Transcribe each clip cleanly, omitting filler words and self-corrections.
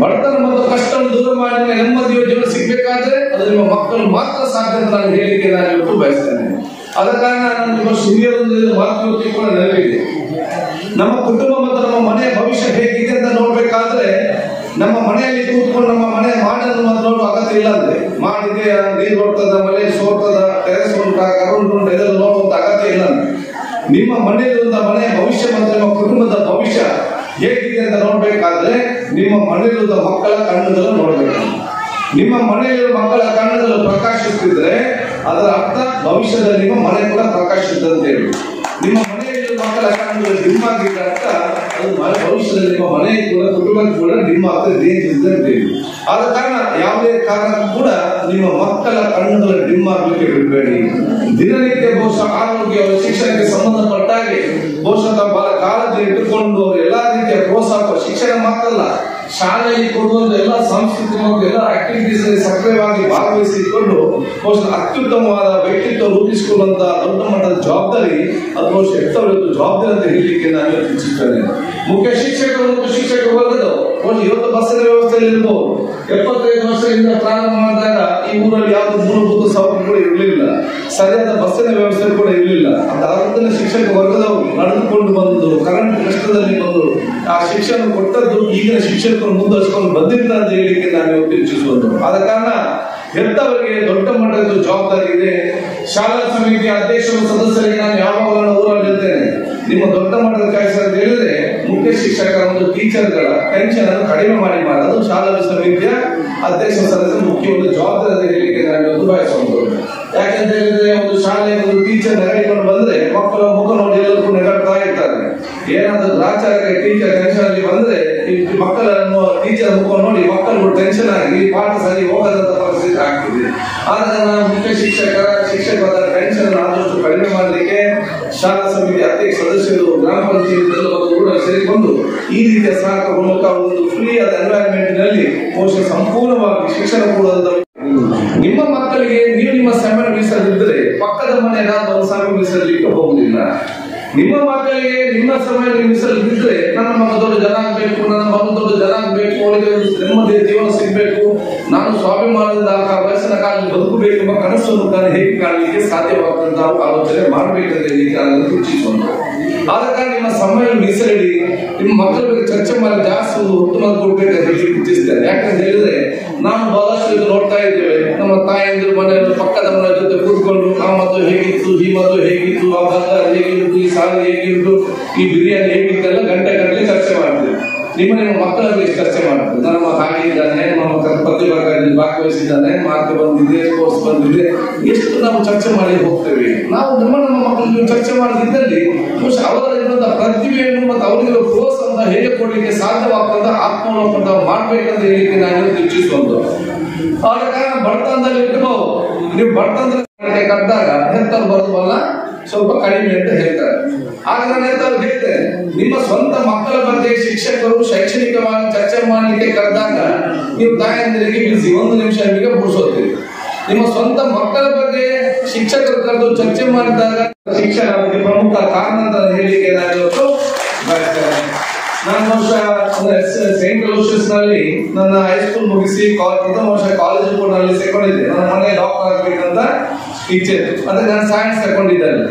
ಬಡತನ ಮತ್ತು ಕಷ್ಟವನ್ನು ದೂರ ಮಾಡಿ ನೆಮ್ಮದಿಯ ಜೀವನ ಸಿಗಬೇಕಾದ್ರೆ ಅದು ನಿಮ್ಮ ಮಕ್ಕಳು ಮಾತ್ರ ಸಾಧ್ಯ ಅಂತ ನಾನು ಹೇಳಿಕೆ ನಾನು ಇವತ್ತು ಬಯಸ್ತೇನೆ. ಆದ ಕಾರಣ ನಾನು ನಿಮ್ಮ ಹಿರಿಯರೊಂದಿಗೆ ಮಾತುಕತೆ ಕೂಡ ನೆನಪಿದೆ. ನಮ್ಮ ಕುಟುಂಬ ಮತ್ತು ನಮ್ಮ ಮನೆಯ ಭವಿಷ್ಯ ಹೇಗಿದೆ ಅಂತ ನೋಡ್ಬೇಕಾದ್ರೆ ನಮ್ಮ ಮನೆಯಲ್ಲಿ ಕೂತ್ಕೊಂಡು ನಮ್ಮ ಮನೆ ಮಾಡನ್ನು ನೋಡುವ ಅಗತ್ಯ ಇಲ್ಲ. ಅಂದ್ರೆ ಮಾಡಿದೆ ನೀರು ಹೊಡ್ತದ, ಮನೆ ಸೋರ್ತದ, ಟೆರೆಸ್ ಉಂಟ, ಕರೆಂಟ್ ಉಂಟ, ಇದೆಲ್ಲ ನೋಡುವಂತ ಅಗತ್ಯ ಇಲ್ಲ. ನಿಮ್ಮ ಮನೆಯಲ್ಲಿರುವಂತಹ ಮನೆಯ ಭವಿಷ್ಯ ಮತ್ತು ನಿಮ್ಮ ಕುಟುಂಬದ ಭವಿಷ್ಯ ಹೇಗಿದೆ ಅಂತ ನೋಡ್ಬೇಕಾದ್ರೆ ನಿಮ್ಮ ಮನೆಯಲ್ಲಿರುವ ಮಕ್ಕಳ ಕಣ್ಣುಗಳು ನೋಡ್ಬೇಕು. ನಿಮ್ಮ ಮನೆಯಲ್ಲಿರುವ ಮಕ್ಕಳ ಕಣ್ಣುಗಳು ಪ್ರಕಾಶಿಸುತ್ತಿದ್ರೆ ಅದರ ಅರ್ಥ ಭವಿಷ್ಯದಲ್ಲಿ ನಿಮ್ಮ ಮನೆ ಕೂಡ ಪ್ರಕಾಶಿಸುತ್ತದೆ ಅಂತ ಹೇಳಿ. ನಿಮ್ಮ ಮನೆಯಲ್ಲಿ ಮಕ್ಕಳ ಕಣ್ಣುಗಳು ಡಿಮ್ ಆಗಿದ್ದ ಅರ್ಥ ಅದು ಭವಿಷ್ಯದಲ್ಲಿ ನಿಮ್ಮ ಮನೆ ಕೂಡ ಕುಟುಂಬಕ್ಕೆ ಕೂಡ ಡಿಮ್ ಆಗ್ತದೆ ಅಂತ ಹೇಳಿ. ಆದ ಕಾರಣ ಯಾವುದೇ ಕಾರಣಕ್ಕೂ ಕೂಡ ನಿಮ್ಮ ಮಕ್ಕಳ ಕಣ್ಣುಗಳು ಡಿಮ್ ಆಗಲಿಕ್ಕೆ ಬಿಡಬೇಡಿ. ದಿನನಿತ್ಯ ಬಹುಶಃ ಆರೋಗ್ಯ ಶಿಕ್ಷಣಕ್ಕೆ ಸಂಬಂಧಪಟ್ಟ ಹಾಗೆ ಬಹುಶಃ ಬಹಳ ಕಾಳಜಿ ಇಟ್ಟುಕೊಂಡು ಎಲ್ಲಾ ರೀತಿಯ ಪ್ರೋತ್ಸಾಹ, ಶಿಕ್ಷಣ ಮಾತ್ರ ಅಲ್ಲ, ಶಾಲೆಯಲ್ಲಿ ಕೊಡುವಂತ ಎಲ್ಲ ಸಾಂಸ್ಕೃತಿಕ ಮತ್ತು ಎಲ್ಲ ಆಕ್ಟಿವಿಟೀಸ್ ಸಕ್ರಿಯವಾಗಿ ಭಾಗವಹಿಸಿಕೊಂಡು ಬಹುಶಃ ಅತ್ಯುತ್ತಮವಾದ ವ್ಯಕ್ತಿತ್ವ ರೂಪಿಸಿಕೊಳ್ಳುವಂತಹ ದೊಡ್ಡ ಮಟ್ಟದ ಜವಾಬ್ದಾರಿ ಅದು ಬಹುಶಃ ಎತ್ತವತ್ತು ಜವಾಬ್ದಾರಿ ಅಂತ ಹೇಳಲಿಕ್ಕೆ ನಾನು ಇಚ್ಛಿಸುತ್ತೇನೆ. ಮುಖ್ಯ ಶಿಕ್ಷಕರು ಮತ್ತು ಶಿಕ್ಷಕ ವರ್ಗದವರು ಬಹುಶಃ ಇವತ್ತು ಬಸ್ಸಿನ ವ್ಯವಸ್ಥೆಯಲ್ಲಿ ಇರಬಹುದು. 75 ವರ್ಷದಿಂದ ಪ್ರಾರಂಭ ಮಾಡಿದಾಗ ಈ ಊರಲ್ಲಿ ಯಾವುದು ಮೂಲಭೂತ ಸೌಕರ್ಯಗಳು ಇರಲಿಲ್ಲ, ಸರಿಯಾದ ಬಸ್ಸಿನ ವ್ಯವಸ್ಥೆ ಕೂಡ ಇರಲಿಲ್ಲ. ಅಂತ ಅವತ್ತಿನ ಶಿಕ್ಷಕ ವರ್ಗದವರು ನಡೆದುಕೊಂಡು ಬಂದು ಕರೆಂಟ್ ಕಷ್ಟದಲ್ಲಿ ಬಂದು ಆ ಶಿಕ್ಷಣ ಕೊಟ್ಟದ್ದು ಈಗಿನ ಶಿಕ್ಷಕರು ಮುಂದುವರಿಸಿಕೊಂಡು ಬಂದಿಲ್ಲ ಅಂತ ಹೇಳಿಕ್ಕೆ ನಾನು ಇವತ್ತು ಇಚ್ಛಿಸುವುದು. ಆದ ಕಾರಣ ಹೆತ್ತವರಿಗೆ ದೊಡ್ಡ ಮಟ್ಟದ ಜವಾಬ್ದಾರಿ ಇದೆ. ಶಾಲಾ ಸಮಿತಿಯ ಅಧ್ಯಕ್ಷರು ಸದಸ್ಯರಿಗೆ ನಾನು ಯಾವಾಗಲೂ ಊರಲ್ಲಿ ಇರ್ತೇನೆ. ನಿಮ್ಮ ದೊಡ್ಡ ಮಟ್ಟದ ಕೆಲಸ ಅಂತ ಹೇಳಿದ್ರೆ ಮುಖ್ಯ ಶಿಕ್ಷಕರ ಒಂದು ಟೀಚರ್ಗಳ ಟೆನ್ಷನ್ ಅನ್ನು ಕಡಿಮೆ ಮಾಡಿ ಮಾಡೋದು ಶಾಲಾ ಸಮಿತಿಯ ಅಧ್ಯಕ್ಷ ಸದಸ್ಯರ ಮುಖ್ಯ ಒಂದು ಜವಾಬ್ದಾರಿ ಅಂತ ಹೇಳಿಕ್ಕೆ ನಾನು ಇವತ್ತು ಬಯಸುವುದು. ಯಾಕಂತ ಹೇಳಿದ್ರೆ ಒಂದು ಶಾಲೆಯ ಒಂದು ಟೀಚರ್ ನೆಗಡಿಕೊಂಡು ಬಂದ್ರೆ ಮಕ್ಕಳ ಮುಖ ನೋಡಿ ಎಲ್ಲರೂ ನೆಗಡ್ತಾ ಇರ್ತಾರೆ. ಏನಾದ್ರೂ ಗ್ರಾಚಾರಕ್ಕೆ ಟೀಚರ್ ಟೆನ್ಷನ್ ಅಲ್ಲಿ ಬಂದ್ರೆ ಈ ಮಕ್ಕಳನ್ನು ಟೀಚರ್ ಮುಖ ನೋಡಿ ಮಕ್ಕಳು ಟೆನ್ಷನ್ ಆಗಿ ಪಾಠ ಸರಿ ಹೋಗದಂತ ಪರಿಸ್ಥಿತಿ ಆಗ್ತಿದೆ. ಆದ್ರೆ ಮುಖ್ಯ ಶಿಕ್ಷಕರ ಟೆನ್ಷನ್ ಆದಷ್ಟು ಕಡಿಮೆ ಮಾಡಲಿಕ್ಕೆ ಶಾಲಾ ಸಮಿತಿ ಅಧ್ಯಕ್ಷ ಸದಸ್ಯರು ಗ್ರಾಮ ಪಂಚಾಯತ್ ಕೂಡ ಸೇರಿಕೊಂಡು ಈ ರೀತಿಯ ಸಹಕಾರ ಮೂಲಕ ಒಂದು ಫ್ರೀ ಆದ ಎನ್ವೈರನ್ಮೆಂಟ್ ನಲ್ಲಿ ಬಹುಶಃ ಸಂಪೂರ್ಣವಾಗಿ ಶಿಕ್ಷಣ ಕೊಡುವಂತ ನಿಮ್ಮ ಮಕ್ಕಳಿಗೆ ನೀವು ನಿಮ್ಮ ಸಮಯ ಮೀಸಲಿದ್ದರೆ ಪಕ್ಕದ ಮನೆ ಏನಾದರೂ ಸಮಯ ಮೀಸಲಿಕ್ಕೆ ಹೋಗುವುದಿಲ್ಲ. ನಿಮ್ಮ ಮಕ್ಕಳಿಗೆ ನಿಮ್ಮ ಸಮಯ ಮೀಸಲಿದ್ದರೆ ನನ್ನ ಮಗ ದೊಡ್ಡ ಜನ ಆಗ್ಬೇಕು, ನನ್ನ ಮಗ ದೊಡ್ಡ ಜನ ಆಗ್ಬೇಕು, ಅವರಿಗೆ ನೆಮ್ಮದಿಯ ಜೀವನ ಸಿಗಬೇಕು, ನಾನು ಸ್ವಾಭಿಮಾನದಿಂದ ವಯಸ್ಸಿನ ಕಾಲದಲ್ಲಿ ಬದುಕಬೇಕು ಎಂಬ ಕನಸನ್ನು ನಾನು ಹೇಗೆ ಕಾಣಲಿಕ್ಕೆ ಸಾಧ್ಯವಾಗುವಂತ ಆಲೋಚನೆ ಮಾಡಬೇಕಂತ ಹೇಳಿ ನಾನು ಸೂಚಿಸುವುದು. ಆದ ಕಾರಣ ನಿಮ್ಮ ಸಮಯ ಮೀಸಲಿಡಿ, ನಿಮ್ಮ ಮಕ್ಕಳ ಬಗ್ಗೆ ಚರ್ಚೆ ಮಾಡಿ ಜಾಸ್ತಿ ಒತ್ತು ಮಾತು ಕೊಡ್ಬೇಕಂತ ಹೇಳಿ ಇಚ್ಛಿಸ್ತೇನೆ. ಯಾಕಂತ ಹೇಳಿದ್ರೆ ನಾವು ಬಹಳಷ್ಟು ಇದು ನೋಡ್ತಾ ಇದ್ದೇವೆ. ನಮ್ಮ ತಾಯಂದಿರು ಮನೆಯಲ್ಲಿ ಪಕ್ಕದ ಮನೆ ಜೊತೆ ಕೂತ್ಕೊಂಡು ಆ ಮದ್ದು ಹೇಗಿತ್ತು, ಈ ಮದ್ದು ಹೇಗಿತ್ತು, ಆ ಬಂಗಾರ ಹೇಗಿತ್ತು, ಈ ಸಾಲ ಹೇಗಿತ್ತು, ಈ ಬಿರಿಯಾನಿ ಹೇಗಿತ್ತೆಲ್ಲ ಗಂಟೆ ಚರ್ಚೆ ಮಾಡ್ತೀವಿ. ನಿಮ್ಮ ಮಕ್ಕಳ ಬಗ್ಗೆ ಚರ್ಚೆ ಮಾಡ್ತೀವಿ. ನಮ್ಮ ಹಾಗೆ ಇದ್ದಾನೆ, ನಮ್ಮ ಪ್ರತಿಭಾಗಿ ಭಾಗವಹಿಸಿದ್ದಾನೆ, ಮಾರ್ಕ್ ಬಂದಿದೆ, ಕೋರ್ಸ್ ಬಂದಿದೆ, ಎಷ್ಟು ನಾವು ಚರ್ಚೆ ಮಾಡಿ ಹೋಗ್ತೇವೆ. ನಾವು ನಮ್ಮ ಮಕ್ಕಳಿಗೆ ಚರ್ಚೆ ಮಾಡದಿದ್ದಲ್ಲಿ ಅವರ ಪ್ರತಿಭೆಯನ್ನು ಮತ್ತು ಅವರಿಗೆ ಪ್ರೋತ್ಸಾಹ ಹೇಗೆ ಕೊಡಲಿಕ್ಕೆ ಸಾಧ್ಯವಾಗ್ತದ ಆತ್ಮವಲೋಕನ ಮಾಡ್ಬೇಕಂತ ಹೇಳಿಕ್ಕೆ ನಾನು ಇಚ್ಛಿಸುವುದು. ಆದ ಕಾರಣ ಬಡತನದಲ್ಲಿ ಇಟ್ಕೋಬಹುದು. ನೀವು ಬಡತನದಲ್ಲಿ ಕಟ್ಟಿದಾಗ ಹೆತ್ತರು ಬರೋದಲ್ಲ ಸ್ವಲ್ಪ ಕಡಿಮೆ ಅಂತ ಹೇಳ್ತಾರೆ. ಆಗ ನಾನು ಹೆತ್ತವ್ರು ಹೇಳ್ತೇನೆ, ನಿಮ್ಮ ಸ್ವಂತ ಮಕ್ಕಳ ಬಗ್ಗೆ ಶಿಕ್ಷಕರು ಶೈಕ್ಷಣಿಕವಾಗಿ ಚರ್ಚೆ ಮಾಡಲಿಕ್ಕೆ ಕರೆದಾಗ ನೀವು ತಾಯಂದಿರಿಗೆ ಬಿಸಿ 1 ನಿಮಿಷ ನಿಮಗೆ ಮುಗಿಸೋತೀರಿ. ನಿಮ್ಮ ಸ್ವಂತ ಮಕ್ಕಳ ಬಗ್ಗೆ ಶಿಕ್ಷಕರು ಕರೆದು ಚರ್ಚೆ ಮಾಡಿದಾಗ ಶಿಕ್ಷಣ ಅದಕ್ಕೆ ಪ್ರಮುಖ ಕಾರಣ ಅಂತ ಹೇಳಿಕೆ ನಾನು ಇವತ್ತು ಬಯಸ್ತೇನೆ. ನಾನು ಸೈಂಟ್ ಅಲೋಷಿಯಸ್ ನಲ್ಲಿ ನನ್ನ ಹೈಸ್ಕೂಲ್ ಮುಗಿಸಿ ಪ್ರಥಮ ವರ್ಷ ಕಾಲೇಜ್ ಕೂಡ ನಲ್ಲಿ ಸೇರ್ಕೊಂಡಿದ್ದೆ. ನನ್ನ ಮನೆ ಡಾಕ್ಟರ್ ಆಗ್ಬೇಕಂತ ಇಚ್ಛೆ ಇತ್ತು. ಅಂದ್ರೆ ನಾನು ಸೈನ್ಸ್ ತಗೊಂಡಿದ್ದೇನೆ.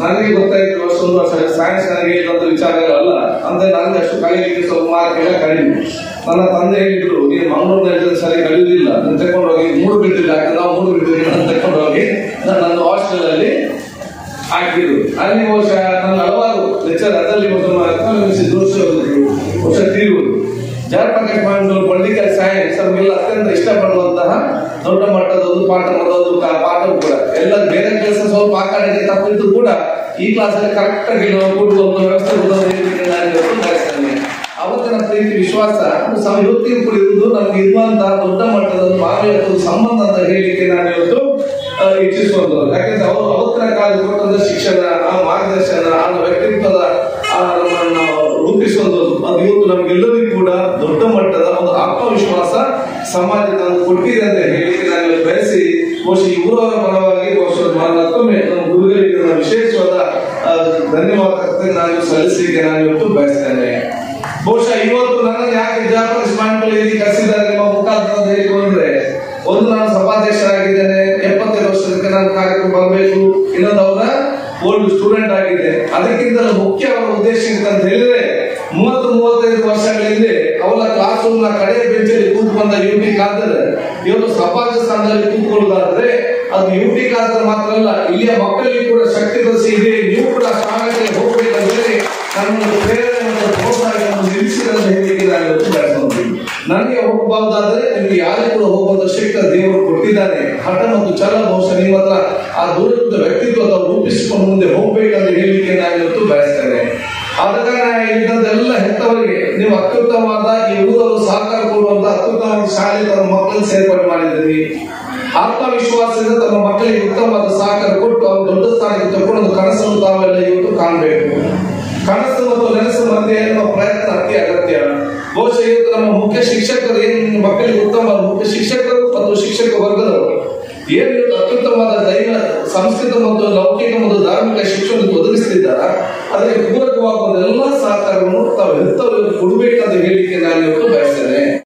ನನಗೆ ಗೊತ್ತಾಯ್ತು ಒಂದು ವರ್ಷ ಸೈನ್ಸ್ ನನಗೆ ಇರುವಂತ ವಿಚಾರಗಳಲ್ಲ. ಅಂದ್ರೆ ನನಗೆ ಅಷ್ಟು ಕಲಿಯಲಿಕ್ಕೆ ಸ್ವಲ್ಪ ಮಾರ್ಕ್ ಎಲ್ಲ ಕಡಿಮೆ. ನನ್ನ ತಂದೆ ಹೇಳಿದ್ರು, ನೀನು ಮಂಗಳೂರಿನಲ್ಲಿ ಸರಿ ಕಲಿಯುವುದಿಲ್ಲ, ನಾನು ತಗೊಂಡು ಹೋಗಿ 3 ಬಿಟ್ಟಿಲ್ಲ, ಯಾಕಂದ್ರೆ ನಾವು 3 ಬಿಟ್ಟಿಲ್ಲ ನಾನು ತಗೊಂಡು ಹೋಗಿ ನನ್ನ ಹಾಸ್ಟೆಲ್ ಅಲ್ಲಿ ಹಾಕಿದ್ರು. ಅಲ್ಲಿ ವರ್ಷ ನನ್ನ ಹಲವಾರು ಲೆಕ್ಚರ್ ಅದರಲ್ಲಿ ವರ್ಷ ತೀರುವುದು ಜಯಪ್ರಕಾಶ್ ಮಾಡಿದ್ರು ಪೊಲಿಟಿಕಲ್ ಸೈನ್ಸ್ ನಮಗೆಲ್ಲ ಅತ್ಯಂತ ಇಷ್ಟಪಡುವಂತಹ ದೊಡ್ಡ ಮಟ್ಟದ ಒಂದು ಪಾಠ ಮಾಡೋದು ಪಾಠವು ಕೂಡ ಎಲ್ಲ ಬೇರೆ ಕೆಲಸ ಸ್ವಲ್ಪ ಆ ಕಡೆಗೆ ತಪ್ಪಿದ್ದು ಕೂಡ ಈ ಕ್ಲಾಸಲ್ಲಿ ಕರೆಕ್ಟ್ ಆಗಿ ಕೂಡುವ ಒಂದು ವ್ಯವಸ್ಥೆ ಬಯಸ್ತೇನೆ. ಅವತ್ತಿನ ಪ್ರೀತಿ ವಿಶ್ವಾಸ ಇವತ್ತಿಗೂ ಕೂಡ ಇರುವುದು ನಮ್ಗೆ ಇರುವಂತಹ ದೊಡ್ಡ ಮಟ್ಟದ ಒಂದು ಮಾನವೀಯ ಸಂಬಂಧ ಅಂತ ಹೇಳಲಿಕ್ಕೆ ನಾನು ಇವತ್ತು ಇಚ್ಛಿಸುವುದು. ಯಾಕಂದ್ರೆ ಅವರು ಅವತ್ತಿನ ಕಾಲದ ಕೊಟ್ಟಂತ ಶಿಕ್ಷಣ, ಆ ಮಾರ್ಗದರ್ಶನ, ಆ ವ್ಯಕ್ತಿತ್ವದ ನಮ್ಮನ್ನು ರೂಪಿಸುವುದು ಅದು ಇವತ್ತು ನಮ್ಗೆಲ್ಲರಿಗೂ ಕೂಡ ದೊಡ್ಡ ಮಟ್ಟದ ಒಂದು ಆತ್ಮವಿಶ್ವಾಸ ಸಮಾಜ ನಾನು ಕೊಟ್ಟಿದೆ ಅಂತ ಹೇಳಿಕೆ ನಾನು ಬಯಸಿ ಬಹುಶಃ ಇವರ ಪರವಾಗಿ ಬಹುಶಃ ಮತ್ತೊಮ್ಮೆ ನಮ್ಮ ಗುರುಗಳಿಗೆ ನನ್ನ ವಿಶೇಷವಾದ ಧನ್ಯವಾದ ನಾನು ಸಲ್ಲಿಸಲಿಕ್ಕೆ ನಾನು ಇವತ್ತು ಬಯಸ್ತೇನೆ. ಬಹುಶಃ ಇವತ್ತು ನನ್ನ ಯಾಕೆ ಜಯಪ್ರಕಾಶ್ ಮಾಡಿಕೊಳ್ಳಿ ಸ್ಟೂಡೆಂಟ್ ಆಗಿದೆ. ಅದಕ್ಕಿಂತ ಮುಖ್ಯವಾದ ಉದ್ದೇಶ ಅಂತ ಹೇಳಿದ್ರೆ 30-35 ವರ್ಷಗಳ ಹಿಂದೆ ಅವಳ ಕ್ಲಾಸ್ ರೂಮ್ ನ ಕಡೆಯ ಬೆಂಚಲ್ಲಿ ಕೂತು ಬಂದ ಯುಟಿ ಖಾದರ್ ಇವತ್ತು ಸಮಾಜ ಸ್ಥಾನದಲ್ಲಿ ಕೂತ್ಕೊಳ್ಳುವುದಾದ್ರೆ ಅದು ಯುಟಿ ಖಾದರ್ ಮಾತ್ರ ಅಲ್ಲ, ಇಲ್ಲಿಯ ಮಕ್ಕಳಿಗೆ ಕೂಡ ಶಕ್ತಿ ಕಲಿಸಿ ಇದೆ. ನೀವು ಕೂಡ ಸ್ಥಾನಕ್ಕೆ ಹೋಗಬೇಕಂದ್ರೆ ನನ್ನೊಂದು ಪ್ರೇರಣೆ ಮತ್ತು ಪ್ರೋತ್ಸಾಹವನ್ನು ನಿಲ್ಲಿಸಿದಂತ ಹೇಳಿಕೆ ನಾನು ಇವತ್ತು ಬೆಳೆಸ್ಕೊಂತೀನಿ. ನನಗೆ ಹೋಗಬಹುದಾದ್ರೆ ನಿಮ್ಗೆ ಯಾರು ಕೂಡ ಹೋಗುವಂತ ಶಕ್ತಿ ದೇವರು ಕೊಟ್ಟಿದ್ದಾನೆ. ಹಠ ಮತ್ತು ಛಲ ಬಹುಶಃ ನಿಮ್ಮ ಹತ್ರ ಆ ದೂರದ ವ್ಯಕ್ತಿತ್ವ ರೂಪಿಸಿಕೊಂಡು ಮುಂದೆ ಹೋಗ್ಬೇಕಂತ ಹೇಳಿಕೆ ನಾನು ಇವತ್ತು ಬಯಸ್ತೇನೆ. ಆದ ಕಾರಣ ಇದ್ದಂತೆಲ್ಲ ಹೆತ್ತವರಿಗೆ ನೀವು ಅತ್ಯುತ್ತಮವಾದ ಈ ಊರವರು ಸಹಕಾರ ಕೊಡುವಂತ ಅತ್ಯುತ್ತಮವಾದ ಶಾಲೆ ತಮ್ಮ ಮಕ್ಕಳನ್ನು ಸೇರ್ಪಡೆ ಮಾಡಿದ್ದೀರಿ. ಆತ್ಮವಿಶ್ವಾಸದಿಂದ ತಮ್ಮ ಮಕ್ಕಳಿಗೆ ಉತ್ತಮವಾದ ಸಹಕಾರ ಕೊಟ್ಟು ಅವರು ದೊಡ್ಡ ಸ್ಥಾನಕ್ಕೆ ತಗೊಂಡು ಕನಸನ್ನು ತಾವೆಲ್ಲ ಇವತ್ತು ಕಾಣಬೇಕು. ಕನಸು ಮತ್ತು ನೆನಸು ಮಧ್ಯೆ ನಮ್ಮ ಪ್ರಯತ್ನ ಅತಿ ಅಗತ್ಯ. ಬಹುಶಃ ಇವತ್ತು ನಮ್ಮ ಮುಖ್ಯ ಶಿಕ್ಷಕರು ಏನು ಮಕ್ಕಳಿಗೆ ಉತ್ತಮ ಮುಖ್ಯ ಶಿಕ್ಷಕರು ಮತ್ತು ಶಿಕ್ಷಕ ವರ್ಗದವರು ಏನು ಅತ್ಯುತ್ತಮವಾದ ದೈವ ಸಂಸ್ಕೃತ ಮತ್ತು ಲೌಕಿಕ ಮತ್ತು ಧಾರ್ಮಿಕ ಶಿಕ್ಷಣ ಒದಗಿಸ್ತಿದ್ದಾರ ಅದಕ್ಕೆ ಪೂರಕವಾಗುವ ಎಲ್ಲ ಸಹಕಾರವನ್ನು ತಾವು ಹೆತ್ತವರು ಕೊಡಬೇಕಂತ ಹೇಳಿಕೆ ನಾನು ಇವತ್ತು